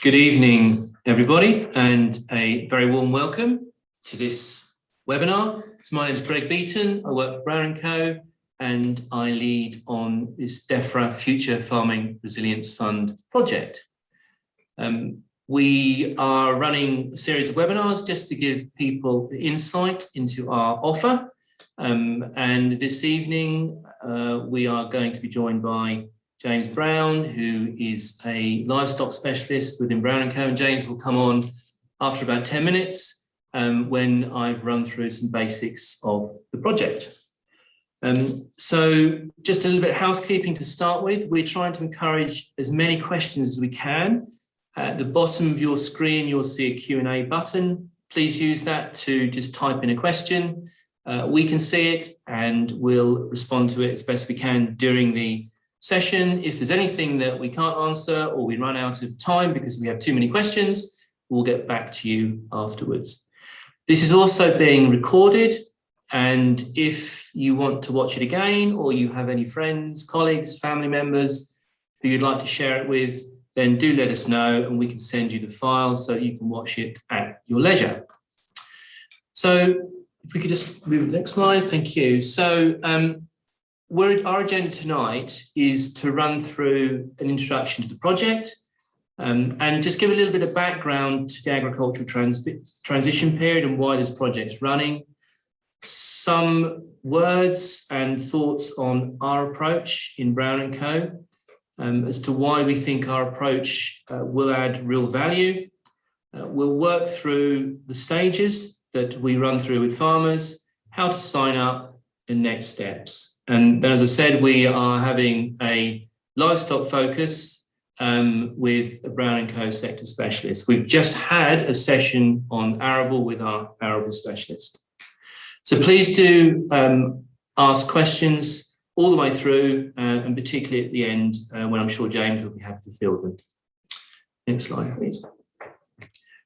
Good evening, everybody, and a very warm welcome to this webinar. So my name is Greg Beaton. I work for Brown&Co, and I lead on this DEFRA Future Farming Resilience Fund project. We are running a series of webinars just to give people insight into our offer. And this evening, we are going to be joined by James Brown, who is a livestock specialist within Brown&Co, and James will come on after about 10 minutes when I've run through some basics of the project. So just a little bit of housekeeping to start with. We're trying to encourage as many questions as we can. At the bottom of your screen, you'll see a Q&A button. Please use that to just type in a question. We can see it and we'll respond to it as best we can during the session. If there's anything that we can't answer or we run out of time because we have too many questions, we'll get back to you afterwards. This is also being recorded, and if you want to watch it again or you have any friends, colleagues, family members who you'd like to share it with, then do let us know and we can send you the file so you can watch it at your leisure. So if we could just move to the next slide, thank you. So our agenda tonight is to run through an introduction to the project and just give a little bit of background to the agricultural transition period and why this project's running. Some words and thoughts on our approach in Brown&Co as to why we think our approach will add real value. We'll work through the stages that we run through with farmers, how to sign up, and next steps. And as I said, we are having a livestock focus with a Brown&Co sector specialist. We've just had a session on arable with our arable specialist. So please do ask questions all the way through, and particularly at the end, when I'm sure James will be happy to field them. Next slide, please.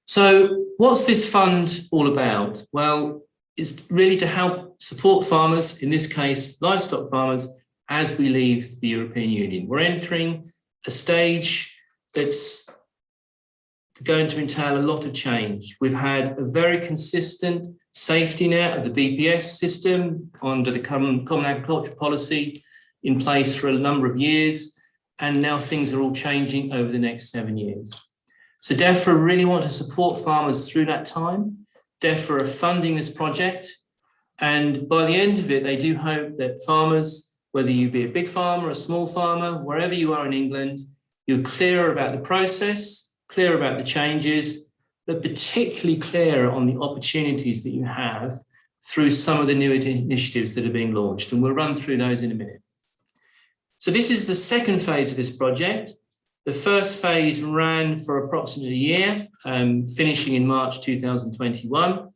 So what's this fund all about? Well, it's really to help support farmers, in this case, livestock farmers, as we leave the European Union. We're entering a stage that's going to entail a lot of change. We've had a very consistent safety net of the BPS system under the Common Agricultural Policy in place for a number of years, and now things are all changing over the next 7 years. So DEFRA really want to support farmers through that time. DEFRA are funding this project, and by the end of it, they do hope that farmers, whether you be a big farmer, a small farmer, wherever you are in England, you're clearer about the process, clear about the changes, but particularly clear on the opportunities that you have through some of the new initiatives that are being launched, and we'll run through those in a minute. So this is the second phase of this project. The first phase ran for approximately a year, finishing in March 2021.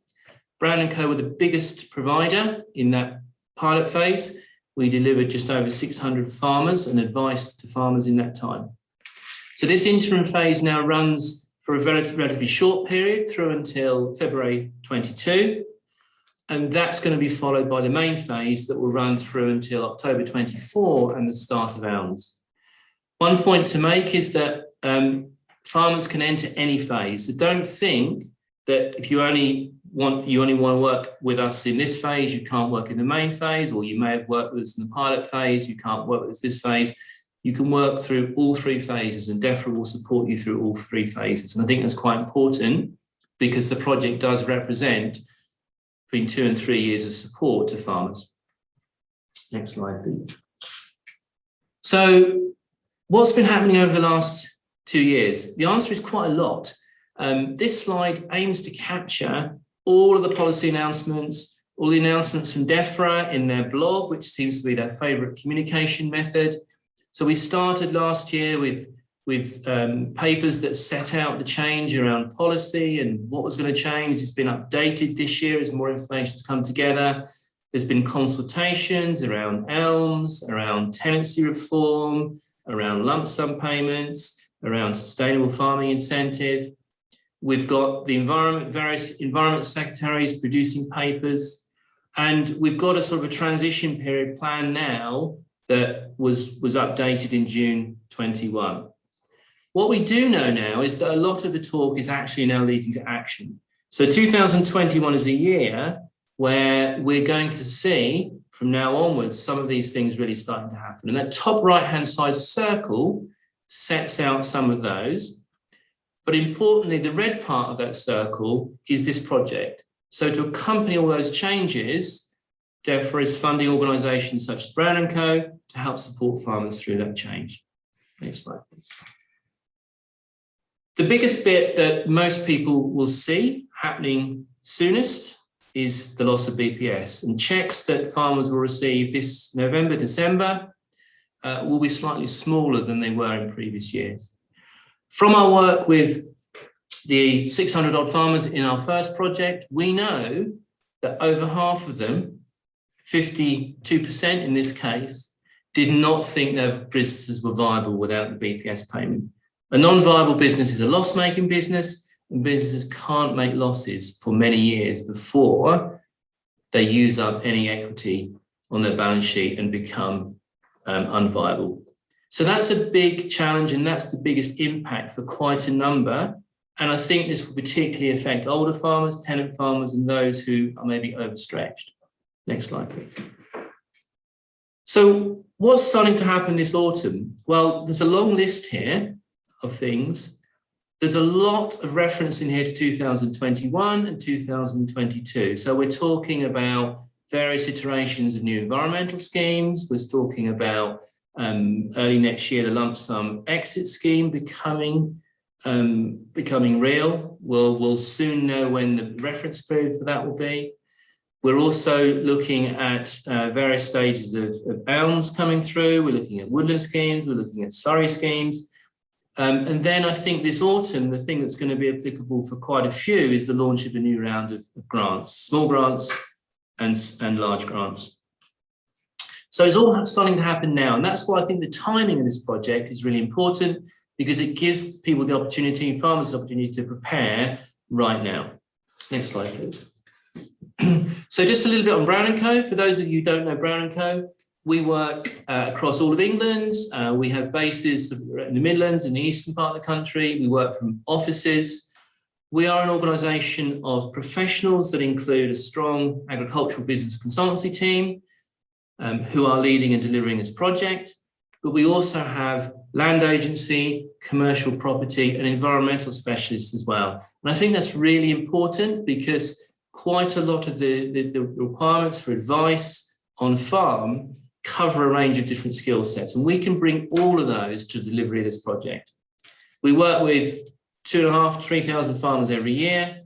Brown&Co were the biggest provider in that pilot phase. We delivered just over 600 farmers and advice to farmers in that time. So this interim phase now runs for a relatively short period through until February 22. And that's going to be followed by the main phase that will run through until October 24 and the start of ours. One point to make is that farmers can enter any phase. So don't think that if you only want to work with us in this phase, you can't work in the main phase, or you may have worked with us in the pilot phase, you can't work with us this phase. You can work through all three phases, and DEFRA will support you through all three phases. And I think that's quite important because the project does represent between 2 and 3 years of support to farmers. Next slide, please. So what's been happening over the last 2 years? The answer is quite a lot. This slide aims to capture all of the policy announcements, all the announcements from DEFRA in their blog, which seems to be their favourite communication method. So we started last year with papers that set out the change around policy and what was going to change. It's been updated this year as more information has come together. There's been consultations around ELMS, around tenancy reform, around lump sum payments, around sustainable farming incentive. We've got the various environment secretaries producing papers, and we've got a sort of a transition period plan now that was updated in June 21. What we do know now is that a lot of the talk is actually now leading to action. So 2021 is a year where we're going to see from now onwards some of these things really starting to happen. And that top right-hand side circle sets out some of those. But importantly, the red part of that circle is this project. So to accompany all those changes, therefore is funding organisations such as Brown&Co to help support farmers through that change. Next slide, please. The biggest bit that most people will see happening soonest is the loss of BPS, and checks that farmers will receive this November, December will be slightly smaller than they were in previous years. From our work with the 600 odd farmers in our first project, we know that over half of them, 52% in this case, did not think their businesses were viable without the BPS payment. A non-viable business is a loss-making business, and businesses can't make losses for many years before they use up any equity on their balance sheet and become unviable. So that's a big challenge, and that's the biggest impact for quite a number. And I think this will particularly affect older farmers, tenant farmers, and those who are maybe overstretched. Next slide, please. So what's starting to happen this autumn? Well, there's a long list here of things. There's a lot of reference in here to 2021 and 2022. So we're talking about various iterations of new environmental schemes. We're talking about early next year, the lump sum exit scheme becoming real. We'll soon know when the reference period for that will be. We're also looking at various stages of elms coming through. We're looking at woodland schemes. We're looking at slurry schemes. And then I think this autumn, the thing that's going to be applicable for quite a few is the launch of a new round of grants, small grants and large grants. So it's all starting to happen now. And that's why I think the timing of this project is really important, because it gives people the opportunity, farmers the opportunity to prepare right now. Next slide, please. So just a little bit on Brown&Co. For those of you who don't know Brown&Co, we work across all of England. We have bases in the Midlands, in the eastern part of the country. We work from offices. We are an organisation of professionals that include a strong agricultural business consultancy team who are leading and delivering this project. But we also have land agency, commercial property, and environmental specialists as well. And I think that's really important, because quite a lot of the requirements for advice on farm cover a range of different skill sets, and we can bring all of those to the delivery of this project. We work with 2,500 to 3,000 farmers every year,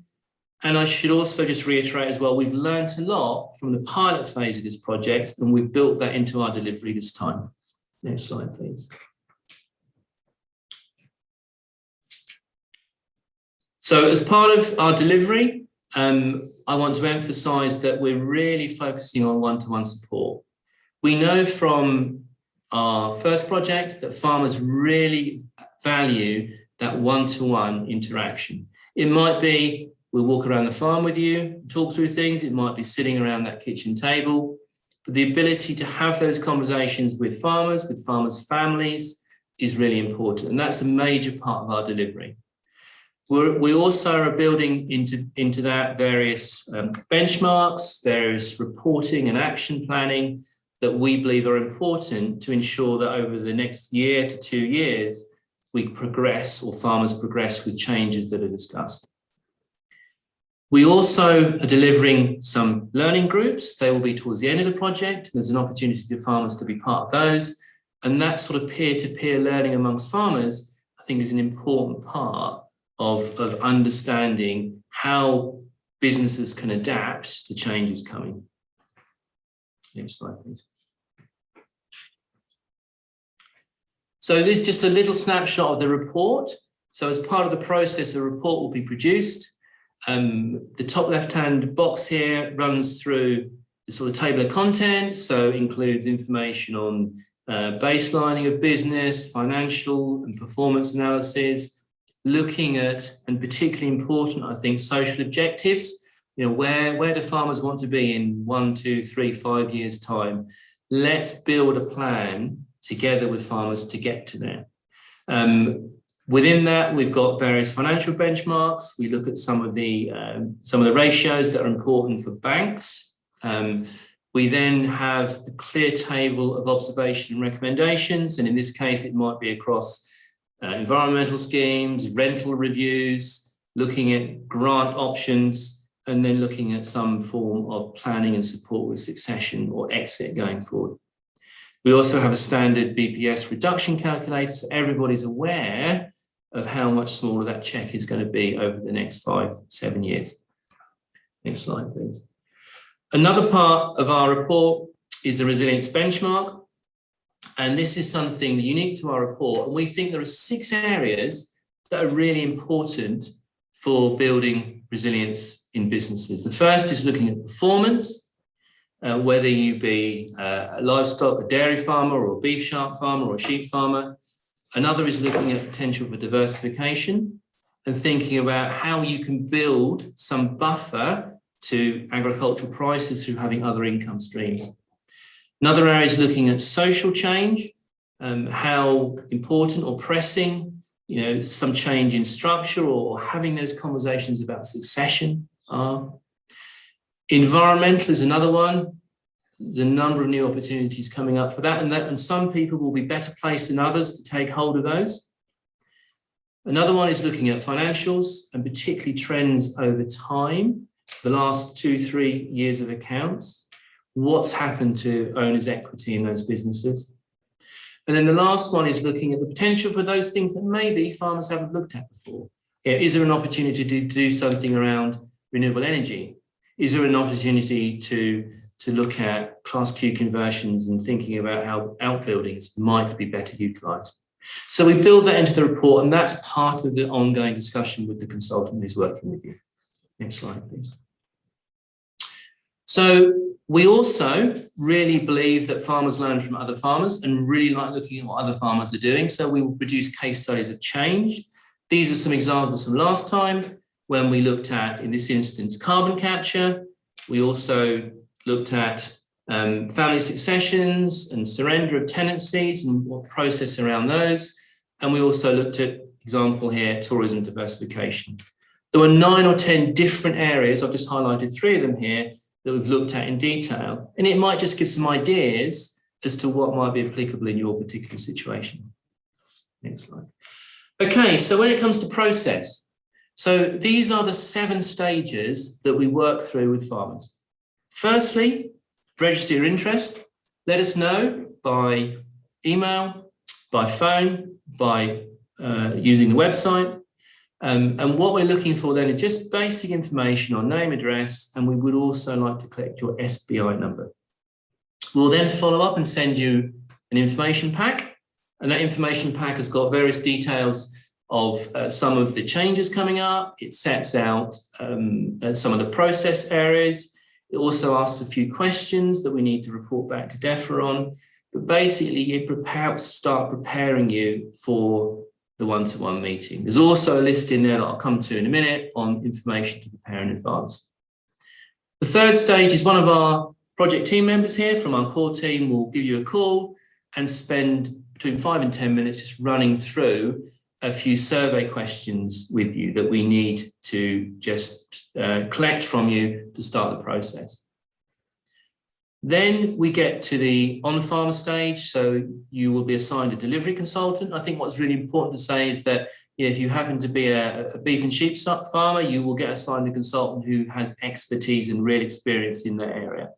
and I should also just reiterate as well, we've learned a lot from the pilot phase of this project, and we've built that into our delivery this time. Next slide, please. So as part of our delivery, I want to emphasise that we're really focusing on one-to-one support. We know from our first project that farmers really value that one-to-one interaction. It might be we'll walk around the farm with you, talk through things. It might be sitting around that kitchen table. But the ability to have those conversations with farmers' families is really important. And that's a major part of our delivery. We also are building into that various benchmarks, various reporting and action planning that we believe are important to ensure that over the next year to 2 years, we progress, or farmers progress, with changes that are discussed. We also are delivering some learning groups. They will be towards the end of the project. There's an opportunity for farmers to be part of those. And that sort of peer-to-peer learning amongst farmers, I think, is an important part of understanding how businesses can adapt to changes coming. Next slide, please. So this is just a little snapshot of the report. So as part of the process, a report will be produced. The top left-hand box here runs through the sort of table of contents, so it includes information on baselining of business, financial and performance analysis, looking at, and particularly important, I think, social objectives. You know, where do farmers want to be in 1, 2, 3, 5 years' time? Let's build a plan together with farmers to get to there. Within that, we've got various financial benchmarks. We look at some of the ratios that are important for banks. We then have a clear table of observation and recommendations, and in this case, it might be across environmental schemes, rental reviews, looking at grant options, and then looking at some form of planning and support with succession or exit going forward. We also have a standard BPS reduction calculator, so everybody's aware of how much smaller that check is going to be over the next 5-7 years. Next slide, please. Another part of our report is a resilience benchmark. And this is something unique to our report. And we think there are 6 areas that are really important for building resilience in businesses. The first is looking at performance, whether you be a livestock, a dairy farmer, or a beef shark farmer, or a sheep farmer. Another is looking at potential for diversification and thinking about how you can build some buffer to agricultural prices through having other income streams. Another area is looking at social change, how important or pressing, some change in structure or having those conversations about succession are. Environmental is another one. There's a number of new opportunities coming up for that, and some people will be better placed than others to take hold of those. Another one is looking at financials and particularly trends over time, the last 2-3 years of accounts, what's happened to owners' equity in those businesses. And then the last one is looking at the potential for those things that maybe farmers haven't looked at before. Is there an opportunity to do something around renewable energy? Is there an opportunity to look at Class Q conversions and thinking about how outbuildings might be better utilised? So we build that into the report, and that's part of the ongoing discussion with the consultant who's working with you. Next slide, please. So we also really believe that farmers learn from other farmers and really like looking at what other farmers are doing. So we will produce case studies of change. These are some examples from last time when we looked at, in this instance, carbon capture. We also looked at family successions and surrender of tenancies and what process around those. And we also looked at, example here, tourism diversification. There were 9 or 10 different areas. I've just highlighted 3 of them here that we've looked at in detail. And it might just give some ideas as to what might be applicable in your particular situation. Next slide. Okay, so when it comes to process, so these are the 7 stages that we work through with farmers. Firstly, register your interest. Let us know by email, by phone, by using the website. And what we're looking for then is just basic information on name, address, and we would also like to collect your SBI number. We'll then follow up and send you an information pack, and that information pack has got various details of some of the changes coming up. It sets out some of the process areas. It also asks a few questions that we need to report back to DEFRA on, but basically it helps start preparing you for the one-to-one meeting. There's also a list in there that I'll come to in a minute on information to prepare in advance. The third stage is one of our project team members here from our core team will give you a call and spend between 5 and 10 minutes just running through a few survey questions with you that we need to just collect from you to start the process. Then we get to the on-farm stage, so you will be assigned a delivery consultant. I think what's really important to say is that if you happen to be a beef and sheep farmer, you will get assigned a consultant who has expertise and real experience in that area.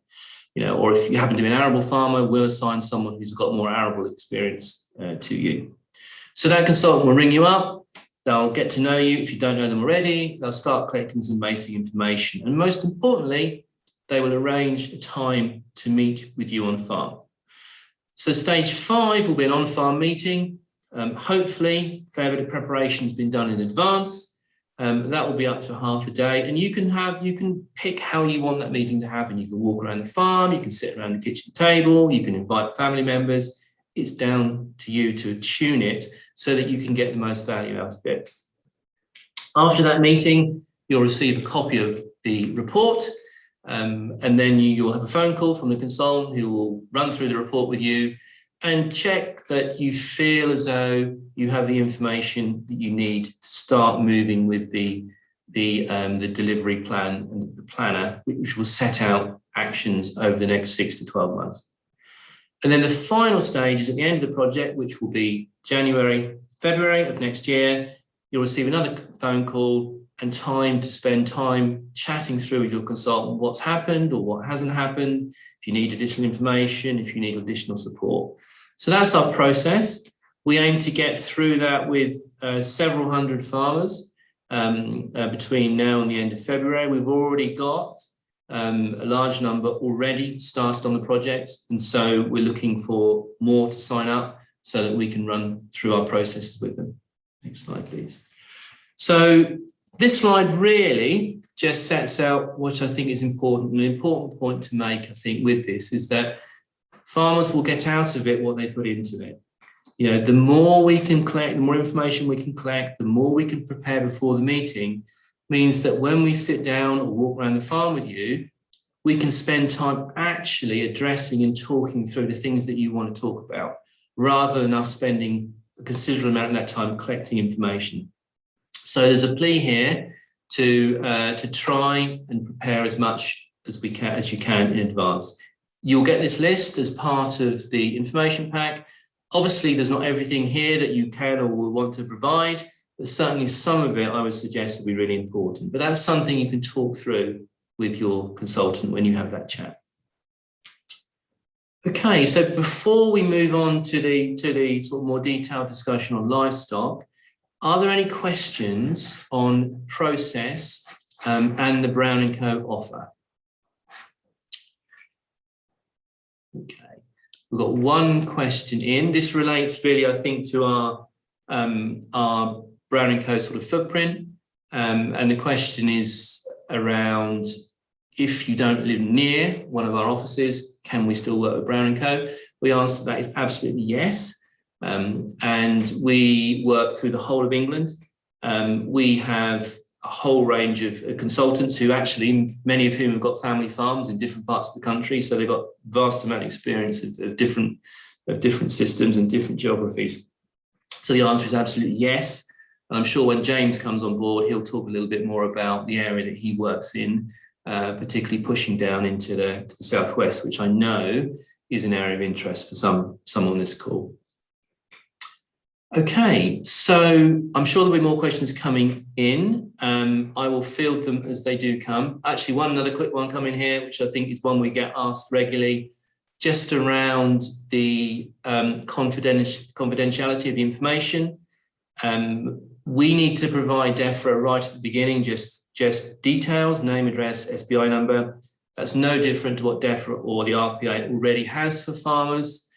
Or if you happen to be an arable farmer, we'll assign someone who's got more arable experience to you. So that consultant will ring you up, they'll get to know you if you don't know them already, they'll start collecting some basic information. And most importantly, they will arrange a time to meet with you on farm. So stage 5 will be an on-farm meeting. Hopefully, a fair bit of preparation has been done in advance. That will be up to half a day. And you can pick how you want that meeting to happen. You can walk around the farm, you can sit around the kitchen table, you can invite family members. It's down to you to tune it so that you can get the most value out of it. After that meeting, you'll receive a copy of the report. And then you'll have a phone call from the consultant who will run through the report with you and check that you feel as though you have the information that you need to start moving with the delivery plan and the planner, which will set out actions over the next 6 to 12 months. And then the final stage is at the end of the project, which will be January, February of next year. You'll receive another phone call and time to spend time chatting through with your consultant what's happened or what hasn't happened, if you need additional information, if you need additional support. So that's our process. We aim to get through that with several hundred farmers between now and the end of February. We've already got a large number already started on the project, and so we're looking for more to sign up so that we can run through our processes with them. Next slide, please. So this slide really just sets out what I think is important. An important point to make, I think, with this is that farmers will get out of it what they put into it. You know, the more we can collect, the more information we can collect, the more we can prepare before the meeting, means that when we sit down or walk around the farm with you, we can spend time actually addressing and talking through the things that you want to talk about, rather than us spending a considerable amount of that time collecting information. So there's a plea here to try and prepare as much as you can in advance. You'll get this list as part of the information pack. Obviously, there's not everything here that you can or will want to provide, but certainly some of it I would suggest would be really important. But that's something you can talk through with your consultant when you have that chat. Okay, so before we move on to the sort of more detailed discussion on livestock, are there any questions on process and the Brown&Co offer? Okay, we've got one question in. This relates really, I think, to our Brown&Co sort of footprint. And the question is around, if you don't live near one of our offices, can we still work with Brown&Co? We answer that is absolutely yes. And we work through the whole of England. We have a whole range of consultants who actually, many of whom have got family farms in different parts of the country. So they've got vast amount of experience of different systems and different geographies. So the answer is absolutely yes. And I'm sure when James comes on board, he'll talk a little bit more about the area that he works in, particularly pushing down into the southwest, which I know is an area of interest for some on this call. Okay, so I'm sure there'll be more questions coming in. I will field them as they do come. Actually, another quick one coming here, which I think is one we get asked regularly, just around the confidentiality of the information. We need to provide DEFRA right at the beginning, just details, name, address, SBI number. That's no different to what DEFRA or the RPA already has for farmers.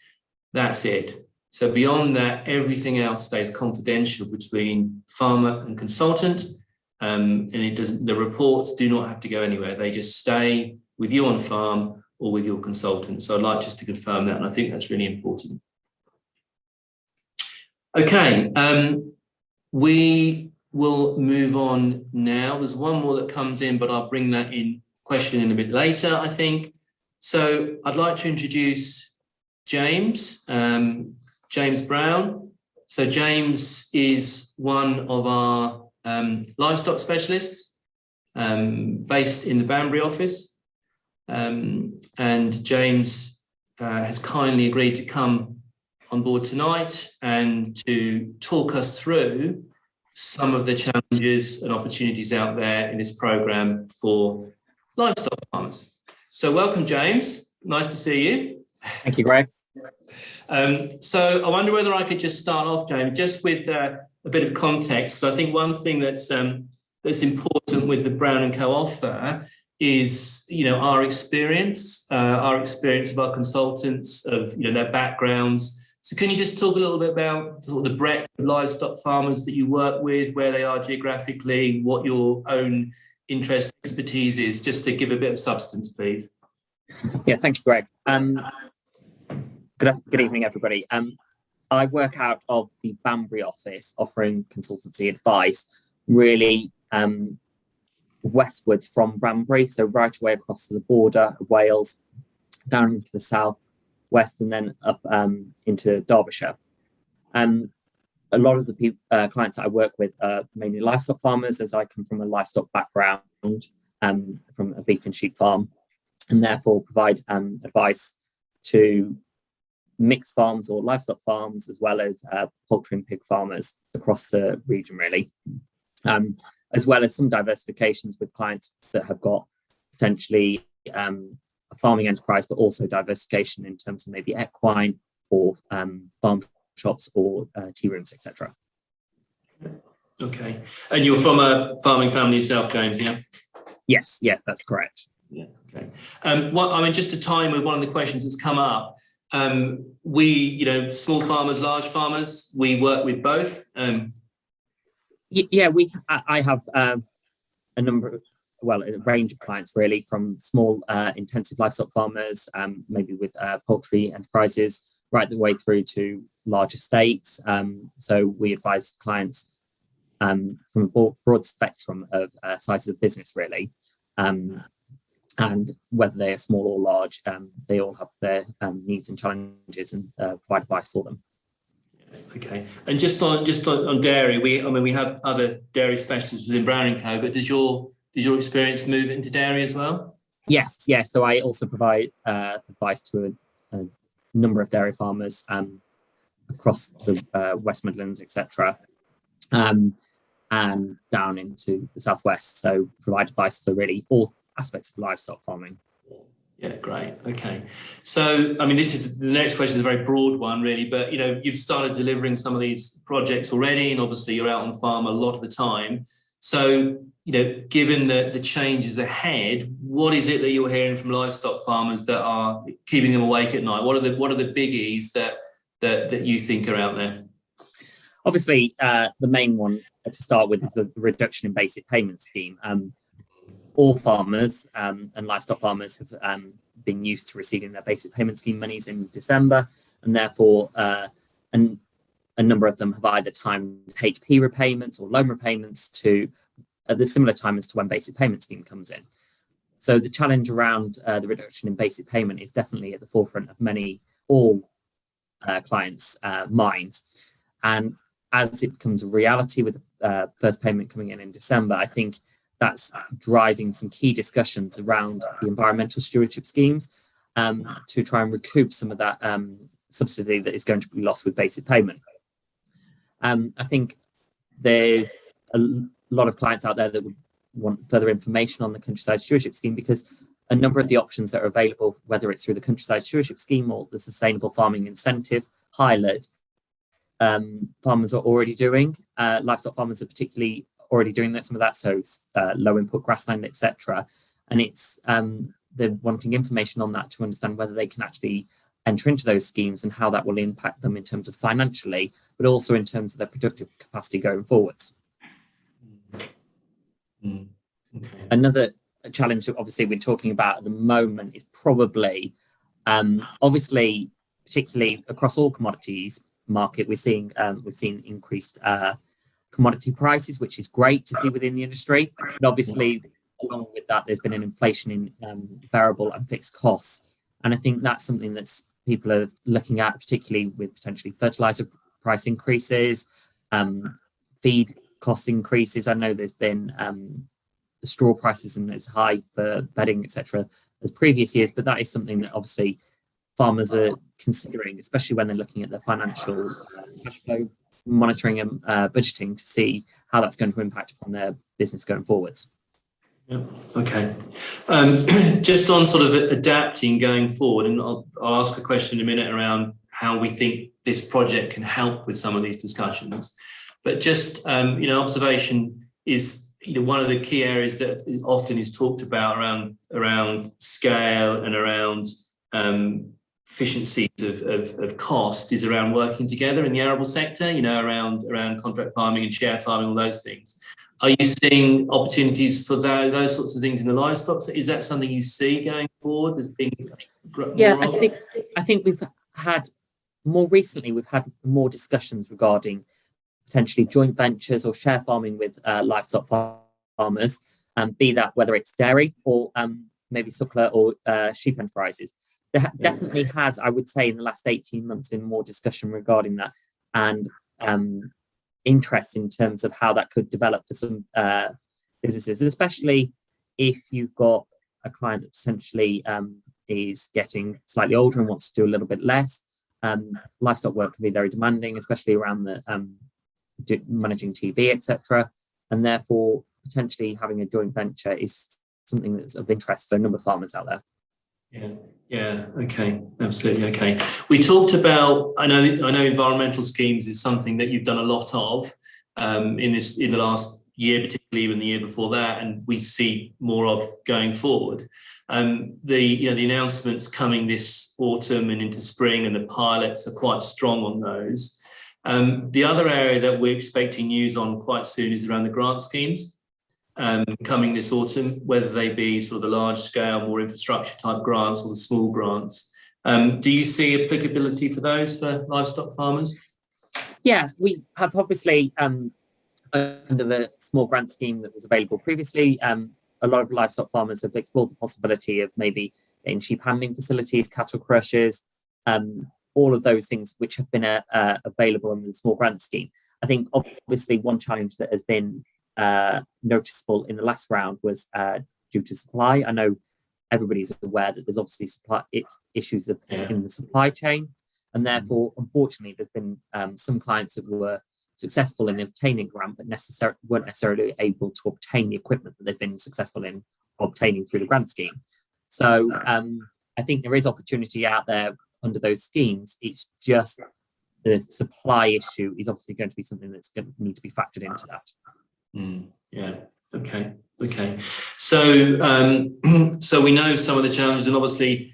That's it. So beyond that, everything else stays confidential between farmer and consultant, and the reports do not have to go anywhere. They just stay with you on farm or with your consultant. So I'd like just to confirm that, and I think that's really important. Okay, we will move on now. There's one more that comes in, but I'll bring that question in a bit later, I think. So I'd like to introduce James. James Brown. So James is one of our livestock specialists based in the Banbury office. And James has kindly agreed to come on board tonight and to talk us through some of the challenges and opportunities out there in this programme for livestock farmers. So welcome, James. Nice to see you. Thank you, Greg. So I wonder whether I could just start off, James, just with a bit of context, because I think one thing that's important with the Brown&Co offer is, our experience of our consultants, of their backgrounds. So can you just talk a little bit about sort of the breadth of livestock farmers that you work with, where they are geographically, what your own interest expertise is, just to give a bit of substance, please. Yeah, thank you, Greg. Good evening, everybody. I work out of the Banbury office, offering consultancy advice, really westwards from Banbury, so right away across the border of Wales, down into the south, west, and then up into Derbyshire. A lot of the clients that I work with are mainly livestock farmers, as I come from a livestock background, from a beef and sheep farm, and therefore provide advice to mixed farms or livestock farms, as well as poultry and pig farmers across the region, really, as well as some diversifications with clients that have got potentially a farming enterprise, but also diversification in terms of maybe equine or farm shops or tea rooms, etc. Okay, and you're from a farming family yourself, James, yeah? Yes, yeah, that's correct. Yeah, okay. Just to tie in with one of the questions that's come up, we, small farmers, large farmers, we work with both. I have a range of clients, really, from small intensive livestock farmers, maybe with poultry enterprises, right the way through to large estates. So we advise clients from a broad spectrum of sizes of business, really. And whether they are small or large, they all have their needs and challenges, and provide advice for them. Okay, and just on dairy, we have other dairy specialists within Brown&Co, but does your experience move into dairy as well? Yes. So I also provide advice to a number of dairy farmers across the West Midlands, etc., and down into the southwest. So provide advice for really all aspects of livestock farming. Yeah, great. Okay, so the next question is a very broad one, really, but you've started delivering some of these projects already, and obviously you're out on the farm a lot of the time. So given the changes ahead, what is it that you're hearing from livestock farmers that are keeping them awake at night? What are the biggies that you think are out there? Obviously, the main one to start with is the reduction in basic payment scheme. All farmers and livestock farmers have been used to receiving their basic payment scheme monies in December, and therefore a number of them have either timed HP repayments or loan repayments to the similar time as to when basic payment scheme comes in. So the challenge around the reduction in basic payment is definitely at the forefront of all clients' minds. And as it becomes a reality with the first payment coming in December, I think that's driving some key discussions around the environmental stewardship schemes to try and recoup some of that subsidy that is going to be lost with basic payment. I think there's a lot of clients out there that would want further information on the Countryside Stewardship Scheme, because a number of the options that are available, whether it's through the Countryside Stewardship Scheme or the Sustainable Farming Incentive pilot, farmers are already doing. Livestock farmers are particularly already doing some of that, so low input grassland, etc. And it's they're wanting information on that to understand whether they can actually enter into those schemes and how that will impact them in terms of financially, but also in terms of their productive capacity going forwards. Okay. Another challenge that obviously we're talking about at the moment is probably, obviously, particularly across all commodities market, we've seen increased commodity prices, which is great to see within the industry. But obviously, along with that, there's been an inflation in variable and fixed costs. And I think that's something that's people are looking at, particularly with potentially fertilizer price increases, feed cost increases. I know there's been the straw prices and as high for bedding, etc., as previous years, but that is something that obviously farmers are considering, especially when they're looking at their financial cash flow monitoring and budgeting to see how that's going to impact upon their business going forwards. Yeah. Okay. Just on sort of adapting going forward, and I'll ask a question in a minute around how we think this project can help with some of these discussions. But just observation is one of the key areas that often is talked about around scale and around efficiencies of cost is around working together in the arable sector. Around contract farming and share farming, all those things. Are you seeing opportunities for those sorts of things in the livestock? So is that something you see going forward as being? Yeah, I think we've had more recently. We've had more discussions regarding potentially joint ventures or share farming with livestock farmers, be that whether it's dairy or maybe suckler or sheep enterprises. There definitely has, I would say, in the last 18 months, been more discussion regarding that, and interest in terms of how that could develop for some businesses, especially if you've got a client that potentially is getting slightly older and wants to do a little bit less. Livestock work can be very demanding, especially around the managing TV, etc. And therefore, potentially having a joint venture is something that's of interest for a number of farmers out there. Yeah, okay, absolutely, okay. We talked about, I know environmental schemes is something that you've done a lot of in the last year, particularly even the year before that, and we see more of going forward. The announcements coming this autumn and into spring, and the pilots are quite strong on those. The other area that we're expecting news on quite soon is around the grant schemes coming this autumn, whether they be sort of the large scale, more infrastructure type grants or the small grants. Do you see applicability for those for livestock farmers? Yeah, we have obviously under the small grant scheme that was available previously, a lot of livestock farmers have explored the possibility of maybe in sheep handling facilities, cattle crushers, all of those things which have been available in the small grant scheme. I think obviously one challenge that has been noticeable in the last round was due to supply. I know everybody's aware that there's obviously issues in the supply chain, and therefore, unfortunately, there's been some clients that were successful in obtaining a grant, but weren't necessarily able to obtain the equipment that they've been successful in obtaining through the grant scheme. So I think there is opportunity out there under those schemes. It's just the supply issue is obviously going to be something that's going to need to be factored into that. Yeah. Okay. So, so we know some of the challenges, and obviously,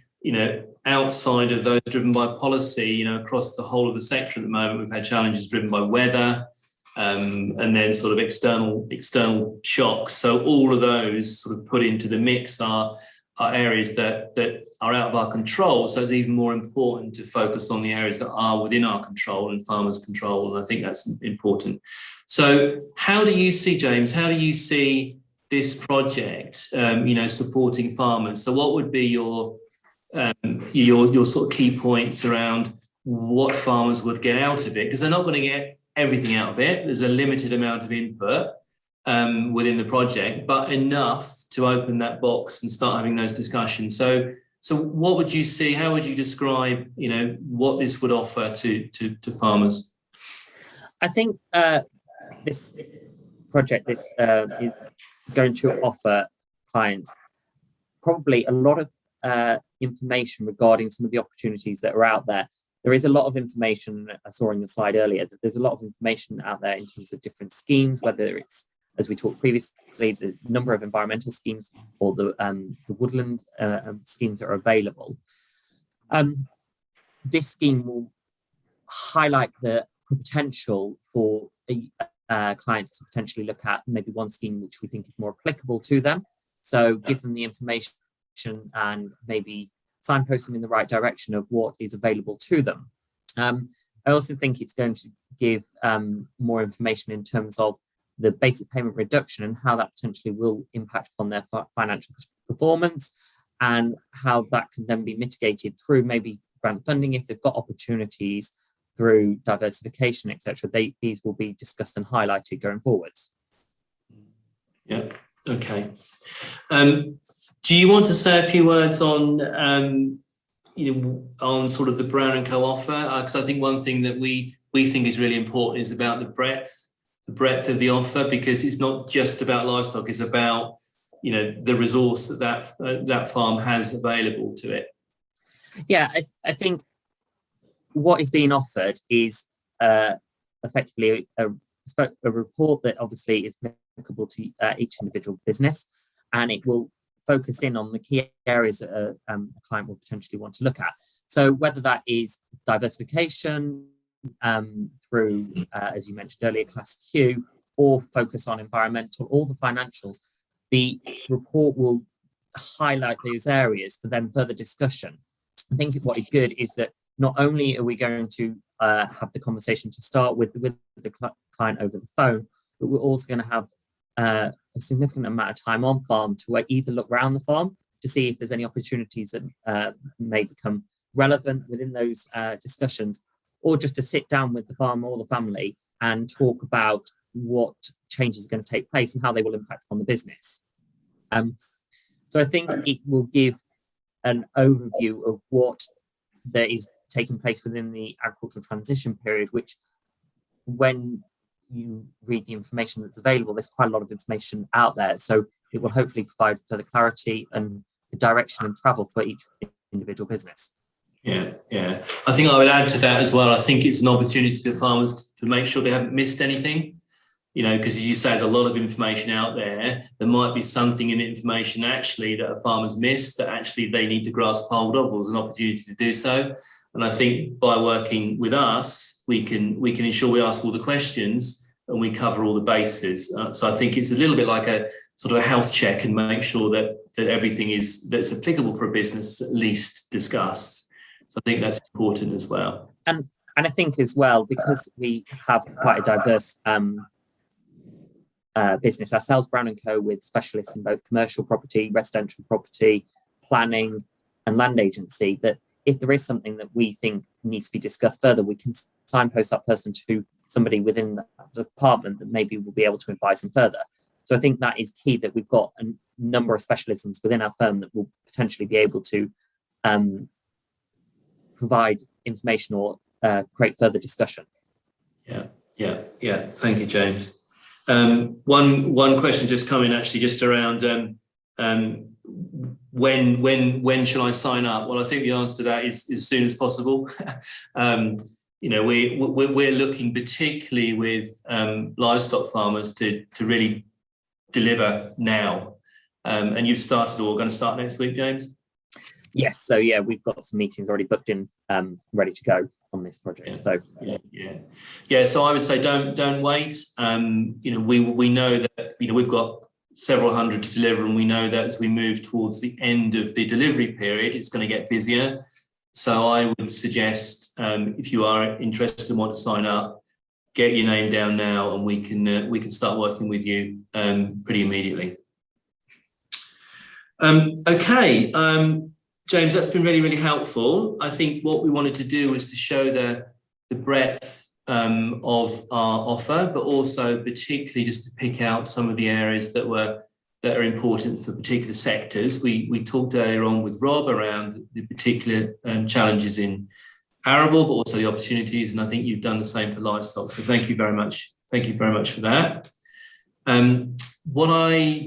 outside of those driven by policy, across the whole of the sector at the moment, we've had challenges driven by weather, and then sort of external shocks. So all of those sort of put into the mix are areas that are out of our control. So it's even more important to focus on the areas that are within our control and farmers' control. And I think that's important. So how do you see, James, this project, supporting farmers? So what would be your sort of key points around what farmers would get out of it? Because they're not going to get everything out of it. There's a limited amount of input within the project, but enough to open that box and start having those discussions. So what would you see? How would you describe, what this would offer to farmers? I think this project is going to offer clients probably a lot of information regarding some of the opportunities that are out there. There is a lot of information, I saw in the slide earlier, that there's a lot of information out there in terms of different schemes, whether it's, as we talked previously, the number of environmental schemes or the woodland schemes that are available. This scheme will highlight the potential for clients to potentially look at maybe one scheme which we think is more applicable to them. So give them the information and maybe signpost them in the right direction of what is available to them. I also think it's going to give more information in terms of the basic payment reduction and how that potentially will impact upon their financial performance, and how that can then be mitigated through maybe grant funding if they've got opportunities through diversification, etc. These will be discussed and highlighted going forwards. Yeah. Okay. Do you want to say a few words on on sort of the Brown&Co offer? Because I think one thing that we think is really important is about the breadth of the offer, because it's not just about livestock; it's about the resource that farm has available to it. Yeah, I think what is being offered is effectively a report that obviously is applicable to each individual business, and it will focus in on the key areas that a client will potentially want to look at. So whether that is diversification through, as you mentioned earlier, Class Q, or focus on environmental, all the financials, the report will highlight those areas for then further discussion. I think what is good is that not only are we going to have the conversation to start with the client over the phone, but we're also going to have a significant amount of time on farm to either look around the farm to see if there's any opportunities that may become relevant within those discussions, or just to sit down with the farmer or the family and talk about what changes are going to take place and how they will impact on the business. So I think it will give an overview of what there is taking place within the agricultural transition period, which, when you read the information that's available, there's quite a lot of information out there. So it will hopefully provide further clarity and direction and travel for each individual business. Yeah. I think I would add to that as well. I think it's an opportunity for farmers to make sure they haven't missed anything. Because as you say, there's a lot of information out there. There might be something in information actually that a farmer's missed that actually they need to grasp hold of, or there's an opportunity to do so. And I think by working with us, we can ensure we ask all the questions and we cover all the bases. So I think it's a little bit like a sort of a health check, and make sure that everything that's applicable for a business is at least discussed. So I think that's important as well. And I think as well, because we have quite a diverse business ourselves, Brown&Co, with specialists in both commercial property, residential property, planning and land agency, that if there is something that we think needs to be discussed further, we can signpost that person to somebody within the department that maybe will be able to advise them further. So I think that is key, that we've got a number of specialisms within our firm that will potentially be able to provide information or create further discussion. Yeah. Thank you, James. One question just coming actually just around when shall I sign up? Well, I think the answer to that is as soon as possible. We're looking particularly with livestock farmers to really deliver now. And you've started, or going to start next week, James? Yes. So yeah, we've got some meetings already booked in, ready to go on this project. So I would say don't wait. We know that we've got several hundred to deliver, and we know that as we move towards the end of the delivery period, it's going to get busier. So I would suggest, if you are interested and want to sign up, get your name down now, and we can start working with you pretty immediately. Okay. James, that's been really, really helpful. I think what we wanted to do was to show the breadth of our offer, but also particularly just to pick out some of the areas that are important for particular sectors. We talked earlier on with Rob around the particular challenges in arable, but also the opportunities, and I think you've done the same for livestock. So thank you very much. Thank you very much for that. Do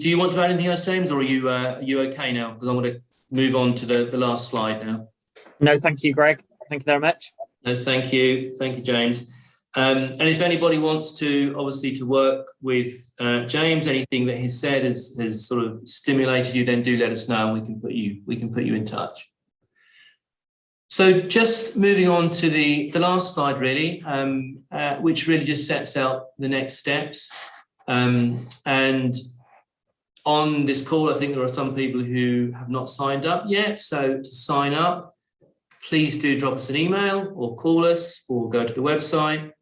you want to add anything else, James, or are you okay now? Because I want to move on to the last slide now. No, thank you, Greg. Thank you very much. No, thank you, James. And if anybody wants to work with James, anything that he's said has sort of stimulated you, then do let us know, and we can put you in touch. So just moving on to the last slide, really, which really just sets out the next steps. And on this call, I think there are some people who have not signed up yet. So to sign up, please do drop us an email or call us or go to the website.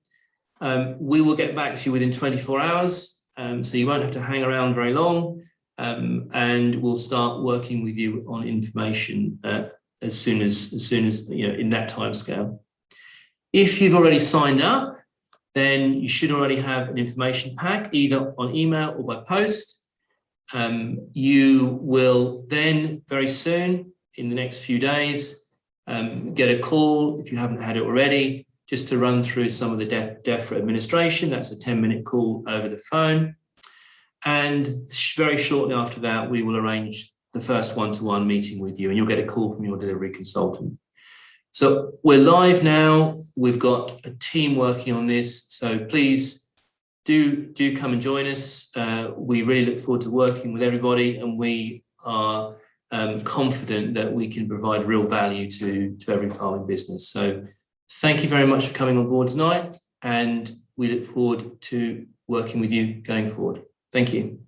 We will get back to you within 24 hours. So you won't have to hang around very long. And we'll start working with you on information as soon as in that time scale. If you've already signed up, then you should already have an information pack either on email or by post. You will then very soon, in the next few days, get a call, if you haven't had it already, just to run through some of the DEFRA administration. That's a 10-minute call over the phone. And very shortly after that, we will arrange the first one-to-one meeting with you, and you'll get a call from your delivery consultant. So we're live now. We've got a team working on this. So please do come and join us. We really look forward to working with everybody, and we are confident that we can provide real value to every farming business. So thank you very much for coming on board tonight, and we look forward to working with you going forward. Thank you.